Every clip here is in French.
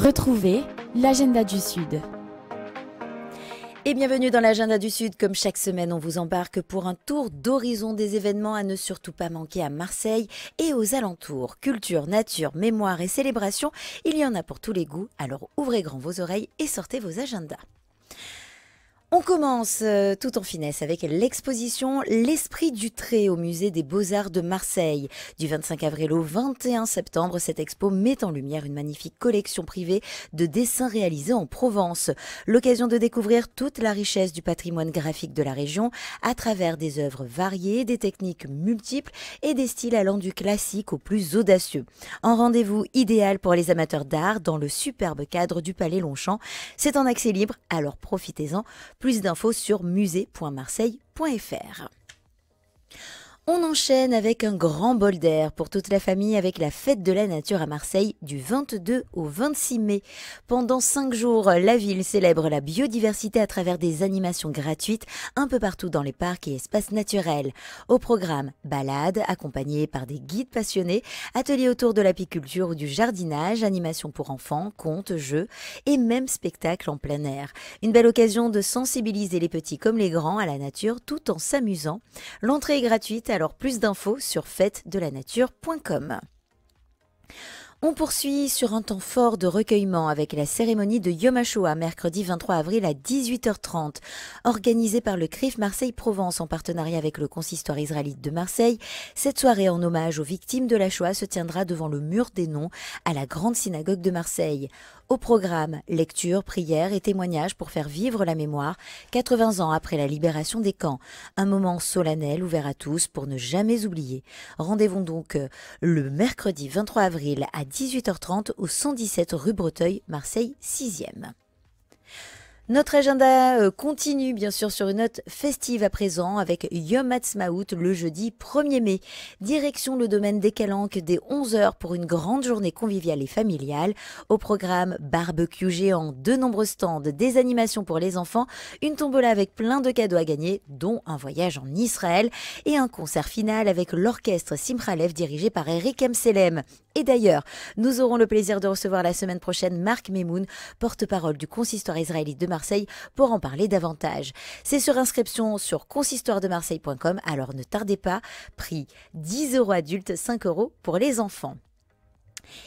Retrouvez l'agenda du Sud. Et bienvenue dans l'agenda du Sud. Comme chaque semaine, on vous embarque pour un tour d'horizon des événements à ne surtout pas manquer à Marseille et aux alentours. Culture, nature, mémoire et célébration, il y en a pour tous les goûts. Alors ouvrez grand vos oreilles et sortez vos agendas. On commence tout en finesse avec l'exposition L'Esprit du trait au musée des Beaux-Arts de Marseille. Du 25 avril au 21 septembre, cette expo met en lumière une magnifique collection privée de dessins réalisés en Provence. L'occasion de découvrir toute la richesse du patrimoine graphique de la région à travers des œuvres variées, des techniques multiples et des styles allant du classique au plus audacieux. Un rendez-vous idéal pour les amateurs d'art dans le superbe cadre du Palais Longchamp. C'est en accès libre, alors profitez-en. Plus d'infos sur musée.marseille.fr. On enchaîne avec un grand bol d'air pour toute la famille avec la fête de la nature à Marseille du 22 au 26 mai. Pendant 5 jours, la ville célèbre la biodiversité à travers des animations gratuites un peu partout dans les parcs et espaces naturels. Au programme, balades accompagnées par des guides passionnés, ateliers autour de l'apiculture ou du jardinage, animations pour enfants, contes, jeux et même spectacles en plein air. Une belle occasion de sensibiliser les petits comme les grands à la nature tout en s'amusant. L'entrée est gratuite. Alors plus d'infos sur fêtesdelanature.com. On poursuit sur un temps fort de recueillement avec la cérémonie de Yom HaShoah mercredi 23 avril à 18h30. Organisée par le CRIF Marseille-Provence en partenariat avec le consistoire israélite de Marseille, cette soirée en hommage aux victimes de la Shoah se tiendra devant le mur des noms à la grande synagogue de Marseille. Au programme, lecture, prières et témoignages pour faire vivre la mémoire 80 ans après la libération des camps. Un moment solennel ouvert à tous pour ne jamais oublier. Rendez-vous donc le mercredi 23 avril à 18h30 au 117 rue Breteuil, Marseille 6e. Notre agenda continue bien sûr sur une note festive à présent avec Yom Ha'atzmaut le jeudi 1er mai. Direction le domaine des Calanques dès 11h pour une grande journée conviviale et familiale. Au programme, barbecue géant, de nombreux stands, des animations pour les enfants, une tombola avec plein de cadeaux à gagner, dont un voyage en Israël et un concert final avec l'orchestre Simcha Lev dirigé par Eric Amselem. Et d'ailleurs, nous aurons le plaisir de recevoir la semaine prochaine Marc Memoun, porte-parole du consistoire israélite de Marseille, pour en parler davantage. C'est sur inscription sur consistoiredemarseille.com, alors ne tardez pas. Prix 10 € adultes, 5 € pour les enfants.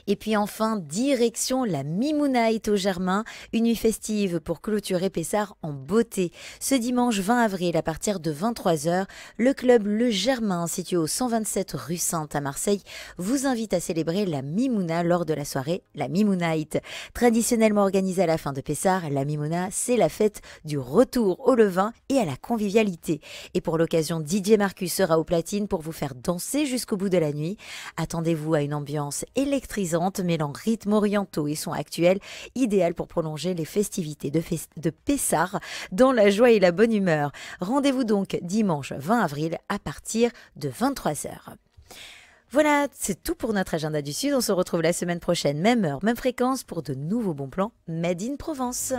Et puis enfin, direction la Mimounite au Germain, une nuit festive pour clôturer Pessard en beauté. Ce dimanche 20 avril à partir de 23h, le club Le Germain, situé au 127 rue Sainte à Marseille, vous invite à célébrer la Mimouna lors de la soirée La Mimounite. Traditionnellement organisée à la fin de Pessard, la Mimouna, c'est la fête du retour au levain et à la convivialité. Et pour l'occasion, DJ Marcus sera au platine pour vous faire danser jusqu'au bout de la nuit. Attendez-vous à une ambiance électrisante mêlant rythmes orientaux et sons actuels, idéal pour prolonger les festivités de Pessard dans la joie et la bonne humeur. Rendez-vous donc dimanche 20 avril à partir de 23h. Voilà, c'est tout pour notre agenda du Sud. On se retrouve la semaine prochaine, même heure, même fréquence pour de nouveaux bons plans Made in Provence.